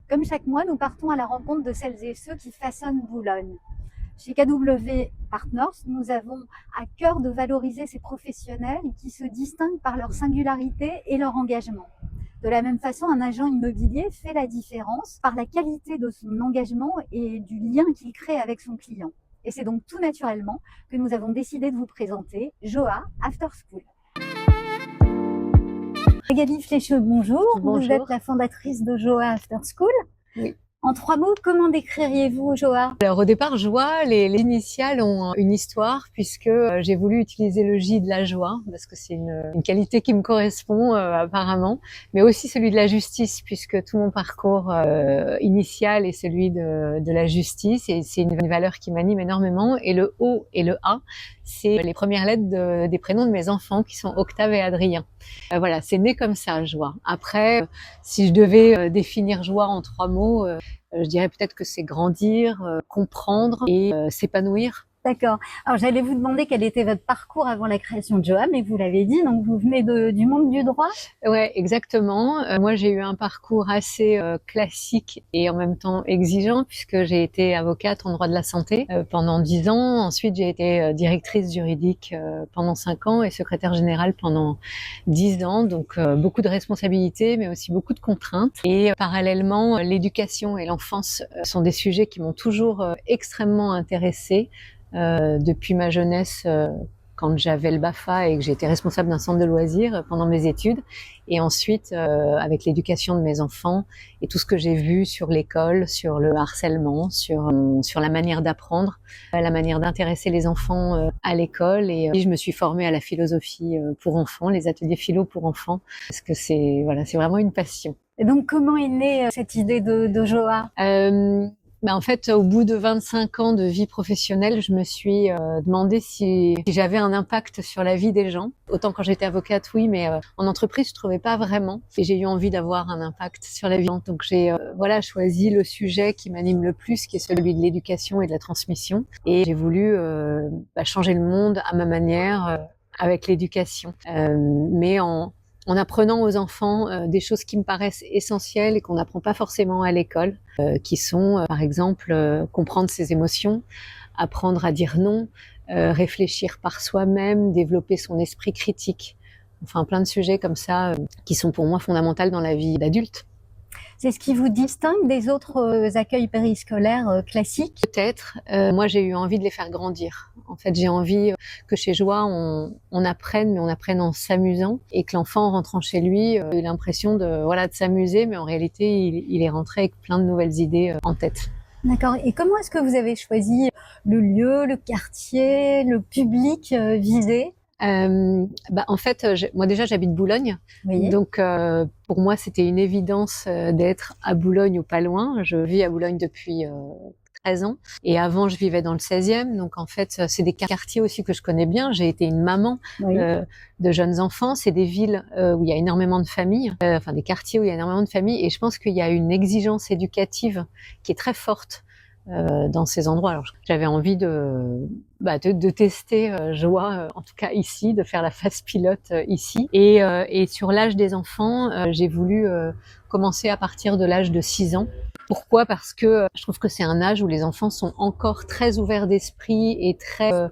Comme chaque mois, nous partons à la rencontre de celles et ceux qui façonnent Boulogne. Chez KW Partners, nous avons à cœur de valoriser ces professionnels qui se distinguent par leur singularité et leur engagement. De la même façon, un agent immobilier fait la différence par la qualité de son engagement et du lien qu'il crée avec son client. Et c'est donc tout naturellement que nous avons décidé de vous présenter Joa After School. Magali Flécheux, bonjour. Bonjour. Vous êtes la fondatrice de Joa After School. Oui. En 3 mots, comment décririez-vous Joa? Alors au départ, joie, les initiales ont une histoire puisque j'ai voulu utiliser le J de la joie parce que c'est une qualité qui me correspond apparemment, mais aussi celui de la justice puisque tout mon parcours initial est celui de la justice et c'est une valeur qui m'anime énormément. Et le O et le A, c'est les premières lettres des prénoms de mes enfants qui sont Octave et Adrien. Voilà, c'est né comme ça, joie. Après, si je devais définir joie en 3 mots, je dirais peut-être que c'est grandir, comprendre et s'épanouir. D'accord. Alors j'allais vous demander quel était votre parcours avant la création de Joa, mais vous l'avez dit, donc vous venez du monde du droit? Ouais, exactement. Moi, j'ai eu un parcours assez classique et en même temps exigeant puisque j'ai été avocate en droit de la santé pendant 10 ans. Ensuite, j'ai été directrice juridique pendant 5 ans et secrétaire générale pendant 10 ans. Donc, beaucoup de responsabilités, mais aussi beaucoup de contraintes. Et parallèlement, l'éducation et l'enfance sont des sujets qui m'ont toujours extrêmement intéressée. Depuis ma jeunesse, quand j'avais le BAFA et que j'étais responsable d'un centre de loisirs pendant mes études, et ensuite avec l'éducation de mes enfants et tout ce que j'ai vu sur l'école, sur le harcèlement, sur la manière d'apprendre, la manière d'intéresser les enfants à l'école. Et je me suis formée à la philosophie pour enfants, les ateliers philo pour enfants, parce que c'est vraiment une passion. Et donc comment est née cette idée de Joa? En fait, au bout de 25 ans de vie professionnelle, je me suis demandé si j'avais un impact sur la vie des gens. Autant quand j'étais avocate, oui, mais en entreprise, je trouvais pas vraiment. Et j'ai eu envie d'avoir un impact sur la vie. Donc j'ai choisi le sujet qui m'anime le plus, qui est celui de l'éducation et de la transmission. Et j'ai voulu changer le monde à ma manière avec l'éducation, mais en apprenant aux enfants des choses qui me paraissent essentielles et qu'on n'apprend pas forcément à l'école, qui sont par exemple comprendre ses émotions, apprendre à dire non, réfléchir par soi-même, développer son esprit critique. Enfin, plein de sujets comme ça qui sont pour moi fondamentaux dans la vie d'adulte. C'est ce qui vous distingue des autres accueils périscolaires classiques? Peut-être. Moi, j'ai eu envie de les faire grandir. En fait, j'ai envie que chez Joa, on apprenne, mais on apprenne en s'amusant, et que l'enfant, en rentrant chez lui, ait l'impression de s'amuser, mais en réalité, il est rentré avec plein de nouvelles idées en tête. D'accord. Et comment est-ce que vous avez choisi le lieu, le quartier, le public visé? En fait, moi déjà j'habite Boulogne, Oui. donc pour moi c'était une évidence d'être à Boulogne ou pas loin. Je vis à Boulogne depuis 13 ans et avant je vivais dans le 16e, donc en fait c'est des quartiers aussi que je connais bien. J'ai été une maman Oui. de jeunes enfants. C'est des villes où il y a énormément de familles, des quartiers où il y a énormément de familles, et je pense qu'il y a une exigence éducative qui est très forte dans ces endroits. Alors j'avais envie de tester Joa, en tout cas ici, de faire la phase pilote ici. Et sur l'âge des enfants, j'ai voulu commencer à partir de l'âge de 6 ans. Pourquoi? Parce que je trouve que c'est un âge où les enfants sont encore très ouverts d'esprit et très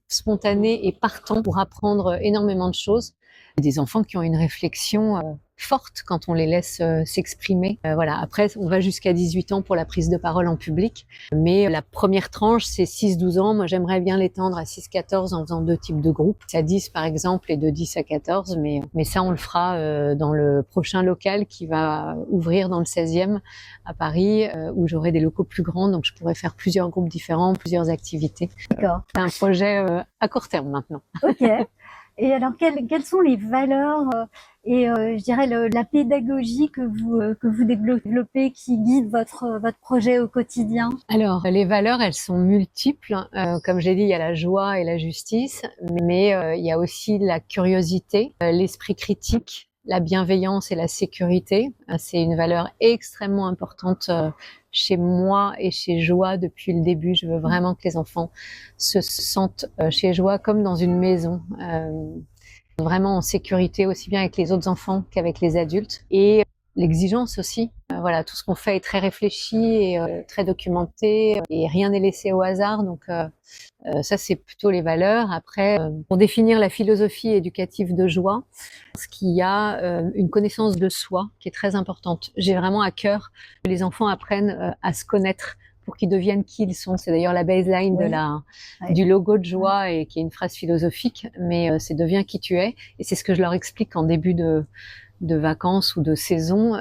spontanés et partants pour apprendre énormément de choses. Des enfants qui ont une réflexion forte quand on les laisse s'exprimer. Après, on va jusqu'à 18 ans pour la prise de parole en public, mais la première tranche, c'est 6-12 ans. Moi, j'aimerais bien l'étendre à 6-14 en faisant 2 types de groupes, à 10 par exemple et de 10 à 14, mais ça, on le fera dans le prochain local qui va ouvrir dans le 16e à Paris, où j'aurai des locaux plus grands, donc je pourrais faire plusieurs groupes différents, plusieurs activités. D'accord. C'est un projet à court terme maintenant. Ok. Et alors, quelles sont les valeurs et je dirais la pédagogie que vous développez qui guide votre projet au quotidien? Alors, les valeurs, elles sont multiples. Comme j'ai dit, il y a la joie et la justice, mais il y a aussi la curiosité, l'esprit critique, la bienveillance et la sécurité. C'est une valeur extrêmement importante chez moi et chez Joa depuis le début. Je veux vraiment que les enfants se sentent chez Joa comme dans une maison, vraiment en sécurité, aussi bien avec les autres enfants qu'avec les adultes. Et l'exigence aussi. Voilà, tout ce qu'on fait est très réfléchi et très documenté et rien n'est laissé au hasard. Donc ça, c'est plutôt les valeurs. Après, pour définir la philosophie éducative de joie, parce qu'il y a une connaissance de soi qui est très importante. J'ai vraiment à cœur que les enfants apprennent à se connaître pour qu'ils deviennent qui ils sont. C'est d'ailleurs la baseline du logo de joie et qui est une phrase philosophique, mais c'est deviens qui tu es. Et c'est ce que je leur explique en début de vacances ou de saison.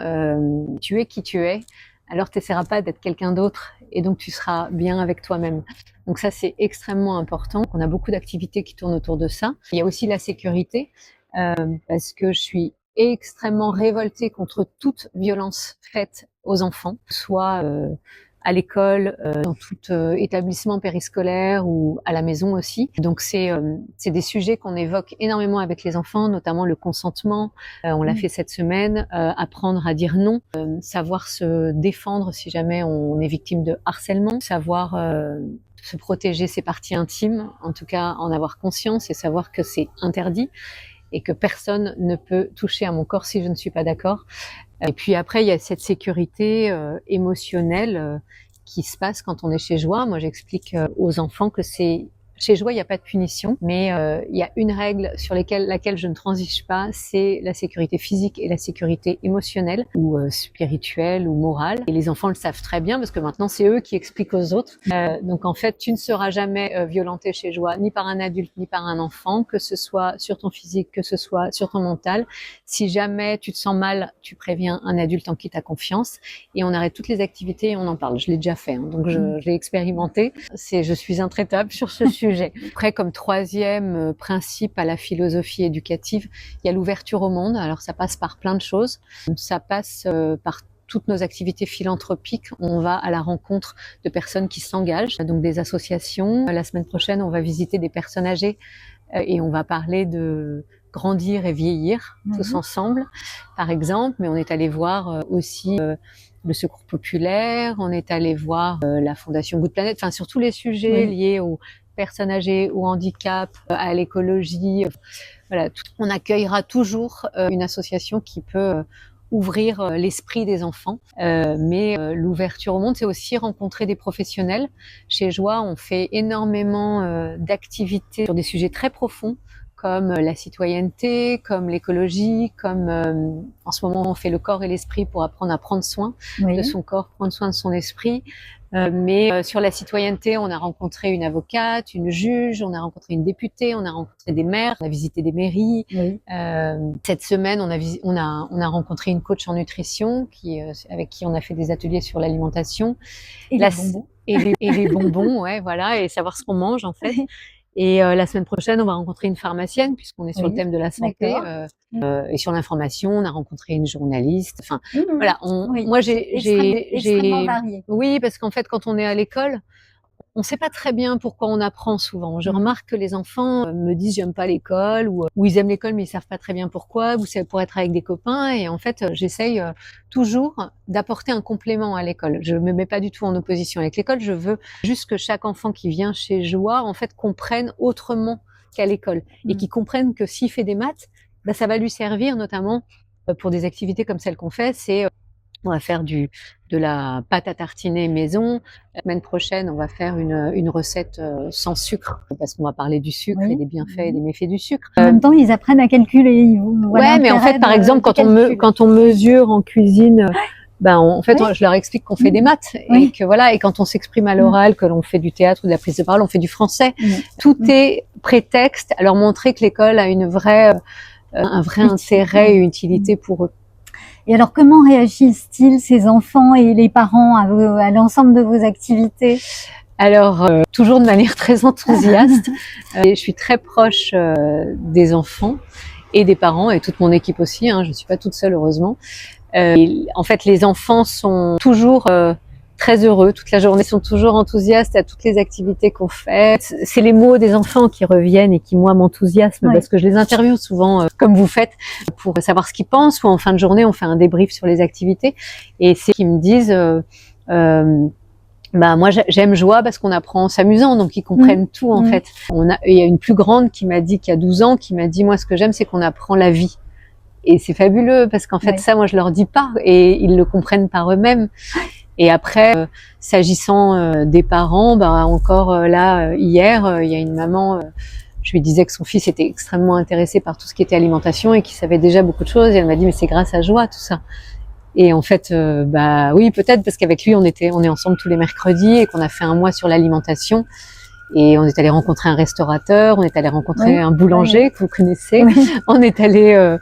Tu es qui tu es, alors tu n'essaieras pas d'être quelqu'un d'autre et donc tu seras bien avec toi-même. Donc ça, c'est extrêmement important. On a beaucoup d'activités qui tournent autour de ça. Il y a aussi la sécurité, parce que je suis extrêmement révoltée contre toute violence faite aux enfants, soit à l'école, dans tout établissement périscolaire ou à la maison aussi. Donc c'est des sujets qu'on évoque énormément avec les enfants, notamment le consentement. On l'a fait cette semaine, apprendre à dire non, savoir se défendre si jamais on est victime de harcèlement, savoir se protéger ses parties intimes, en tout cas en avoir conscience et savoir que c'est interdit et que personne ne peut toucher à mon corps si je ne suis pas d'accord. Et puis après, il y a cette sécurité émotionnelle qui se passe quand on est chez Joie. Moi, j'explique aux enfants que chez Joie, il n'y a pas de punition, mais il y a une règle sur laquelle je ne transige pas, c'est la sécurité physique et la sécurité émotionnelle ou spirituelle ou morale. Et les enfants le savent très bien parce que maintenant, c'est eux qui expliquent aux autres. Donc en fait, tu ne seras jamais violenté chez Joie, ni par un adulte, ni par un enfant, que ce soit sur ton physique, que ce soit sur ton mental. Si jamais tu te sens mal, tu préviens un adulte en qui tu as confiance et on arrête toutes les activités et on en parle. Je l'ai déjà fait, hein, donc je l'ai expérimenté. Je suis intraitable sur ce sujet. Après, comme troisième principe à la philosophie éducative, il y a l'ouverture au monde. Alors, ça passe par plein de choses. Ça passe par toutes nos activités philanthropiques. On va à la rencontre de personnes qui s'engagent, donc des associations. La semaine prochaine, on va visiter des personnes âgées et on va parler de grandir et vieillir tous ensemble, par exemple. Mais on est allé voir aussi le Secours populaire, on est allé voir la Fondation Good Planet, enfin sur tous les sujets liés aux personnes âgées, au handicap, à l'écologie. Voilà, on accueillera toujours une association qui peut ouvrir l'esprit des enfants. Mais l'ouverture au monde, c'est aussi rencontrer des professionnels. Chez Joie, on fait énormément d'activités sur des sujets très profonds, comme la citoyenneté, comme l'écologie, comme en ce moment on fait le corps et l'esprit pour apprendre à prendre soin de son corps, prendre soin de son esprit. Mais sur la citoyenneté, on a rencontré une avocate, une juge, on a rencontré une députée, on a rencontré des maires, on a visité des mairies. Cette semaine, on a rencontré une coach en nutrition avec qui on a fait des ateliers sur l'alimentation. Et les bonbons. Et les bonbons, ouais, voilà, et savoir ce qu'on mange en fait. Et la semaine prochaine, on va rencontrer une pharmacienne puisqu'on est sur le thème de la santé et sur l'information. On a rencontré une journaliste. Enfin, voilà. Moi, j'ai extrêmement varié. Oui, parce qu'en fait, quand on est à l'école, on ne sait pas très bien pourquoi on apprend souvent. Je remarque que les enfants me disent j'aime pas l'école ou ils aiment l'école mais ils savent pas très bien pourquoi, ou c'est pour être avec des copains. Et en fait, j'essaye toujours d'apporter un complément à l'école. Je me mets pas du tout en opposition avec l'école. Je veux juste que chaque enfant qui vient chez Joie en fait comprenne autrement qu'à l'école et qu'il comprenne que s'il fait des maths, bah, ça va lui servir notamment pour des activités comme celles qu'on fait. On va faire de la pâte à tartiner maison. La semaine prochaine, on va faire une recette sans sucre, parce qu'on va parler du sucre et des bienfaits et des méfaits du sucre. En même temps, ils apprennent à calculer. Mais en fait, par exemple, quand on mesure en cuisine, en fait, je leur explique qu'on fait des maths et que voilà, et quand on s'exprime à l'oral, que l'on fait du théâtre ou de la prise de parole, on fait du français. Tout est prétexte à leur montrer que l'école a un vrai intérêt et utilité pour eux. Et alors, comment réagissent-ils, ces enfants et les parents, à l'ensemble de vos activités? Alors, toujours de manière très enthousiaste. Je suis très proche des enfants et des parents et toute mon équipe aussi. Je ne suis pas toute seule, heureusement. En fait, les enfants sont toujours très heureux toute la journée, sont toujours enthousiastes à toutes les activités qu'on fait. C'est les mots des enfants qui reviennent et qui, moi, m'enthousiasment parce que je les interviewe souvent, comme vous faites, pour savoir ce qu'ils pensent, ou en fin de journée, on fait un débrief sur les activités. Et c'est qu'ils me disent, moi, j'aime Joie parce qu'on apprend en s'amusant, donc ils comprennent tout, en fait. Il y a une plus grande qui m'a dit, qui a 12 ans, qui m'a dit, moi, ce que j'aime, c'est qu'on apprend la vie. Et c'est fabuleux parce qu'en fait, Ouais. ça, moi, je leur dis pas et ils le comprennent par eux-mêmes. Et après, s'agissant des parents, bah encore là, hier, il y a une maman, je lui disais que son fils était extrêmement intéressé par tout ce qui était alimentation et qu'il savait déjà beaucoup de choses. Et elle m'a dit, mais c'est grâce à Joie, tout ça. Et en fait, bah oui, peut-être parce qu'avec lui, on est ensemble tous les mercredis et qu'on a fait un mois sur l'alimentation. Et on est allé rencontrer un restaurateur, on est allé rencontrer un boulanger que vous connaissez, on est allé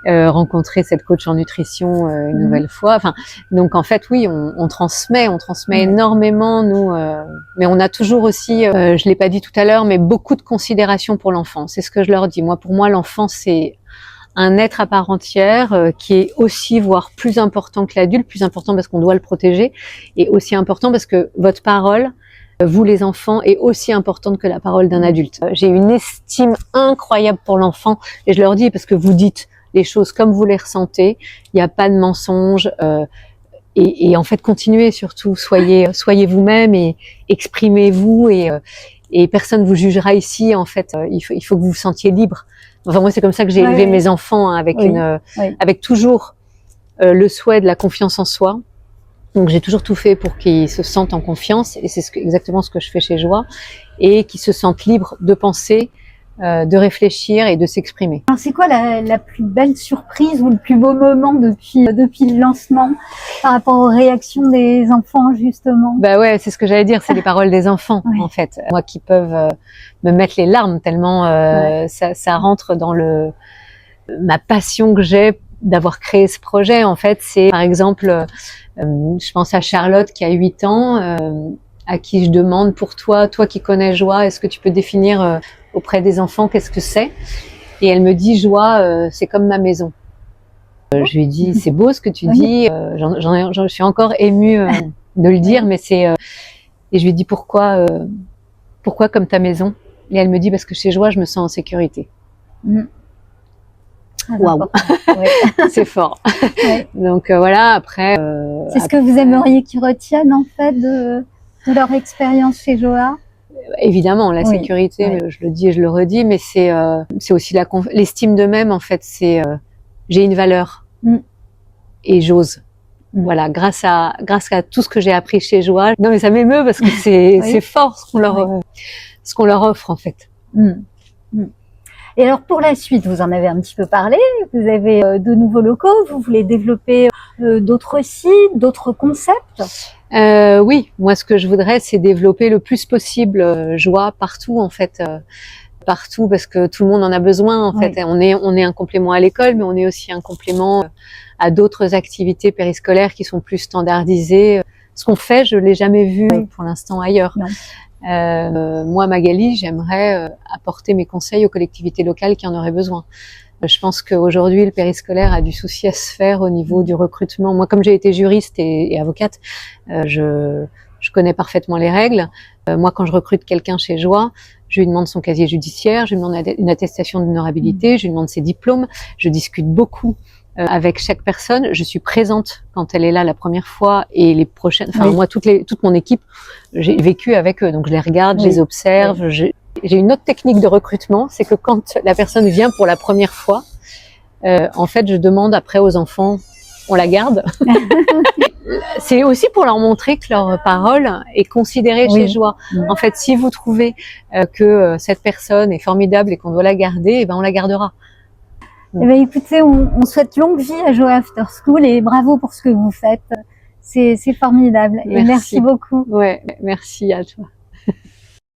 rencontrer cette coach en nutrition une nouvelle fois. Enfin, donc en fait, oui, on transmet énormément nous, mais on a toujours aussi, je l'ai pas dit tout à l'heure, mais beaucoup de considération pour l'enfant. C'est ce que je leur dis. Moi, pour moi, l'enfant, c'est un être à part entière qui est aussi, voire plus important que l'adulte, plus important parce qu'on doit le protéger, et aussi important parce que votre parole, vous les enfants, est aussi importante que la parole d'un adulte. J'ai une estime incroyable pour l'enfant, et je leur dis parce que vous dites les choses comme vous les ressentez, il n'y a pas de mensonge, et en fait continuez surtout, soyez vous-même et exprimez-vous, et personne vous jugera ici. En fait, il faut que vous vous sentiez libre. Enfin, moi, c'est comme ça que j'ai élevé mes enfants, hein, avec avec toujours le souhait de la confiance en soi. Donc, j'ai toujours tout fait pour qu'ils se sentent en confiance, et c'est exactement ce que je fais chez Joie, et qu'ils se sentent libres de penser, de réfléchir et de s'exprimer. Alors, c'est quoi la plus belle surprise ou le plus beau moment depuis le lancement par rapport aux réactions des enfants, justement? Bah ouais, c'est ce que j'allais dire, c'est les paroles des enfants, en fait. Moi, qui peuvent me mettre les larmes tellement ça rentre dans ma passion que j'ai d'avoir créé ce projet. En fait, c'est par exemple, je pense à Charlotte qui a 8 ans, à qui je demande, pour toi qui connais Joie, est-ce que tu peux définir auprès des enfants qu'est-ce que c'est? Et elle me dit, Joie, c'est comme ma maison. Je lui dis, c'est beau ce que tu dis, je suis encore émue de le dire, mais c'est... et je lui dis, pourquoi comme ta maison? Et elle me dit, parce que chez Joie, je me sens en sécurité. Waouh, c'est fort. Donc voilà, après... c'est ce que vous aimeriez qu'ils retiennent, en fait, de leur expérience chez Joie? Évidemment, la sécurité, je le dis et je le redis, mais c'est aussi l'estime d'eux-mêmes, en fait. C'est j'ai une valeur et j'ose. Voilà, grâce à tout ce que j'ai appris chez Joie. Non, mais ça m'émeut parce que c'est fort ce qu'on leur offre, en fait. Et alors, pour la suite, vous en avez un petit peu parlé, vous avez de nouveaux locaux, vous voulez développer d'autres sites, d'autres concepts? Oui, moi, ce que je voudrais, c'est développer le plus possible Joie partout, en fait. Partout, parce que tout le monde en a besoin, en fait. On est un complément à l'école, mais on est aussi un complément à d'autres activités périscolaires qui sont plus standardisées. Ce qu'on fait, je l'ai jamais vu pour l'instant ailleurs. Moi, Magali, j'aimerais apporter mes conseils aux collectivités locales qui en auraient besoin. Je pense qu'aujourd'hui, le périscolaire a du souci à se faire au niveau du recrutement. Moi, comme j'ai été juriste et avocate, je connais parfaitement les règles. Moi, quand je recrute quelqu'un chez Joie, je lui demande son casier judiciaire, je lui demande une attestation d'honorabilité, je lui demande ses diplômes, je discute beaucoup avec chaque personne. Je suis présente quand elle est là la première fois, et les prochaines, enfin moi, toute mon équipe, j'ai vécu avec eux, donc je les regarde, je les observe. J'ai une autre technique de recrutement, c'est que quand la personne vient pour la première fois, en fait, je demande après aux enfants, on la garde. C'est aussi pour leur montrer que leur parole est considérée chez Joie. En fait, si vous trouvez que cette personne est formidable et qu'on doit la garder, eh ben on la gardera. Eh ben, écoutez, on souhaite longue vie à Joie After School, et bravo pour ce que vous faites. C'est formidable. Et merci beaucoup. Ouais, merci à toi.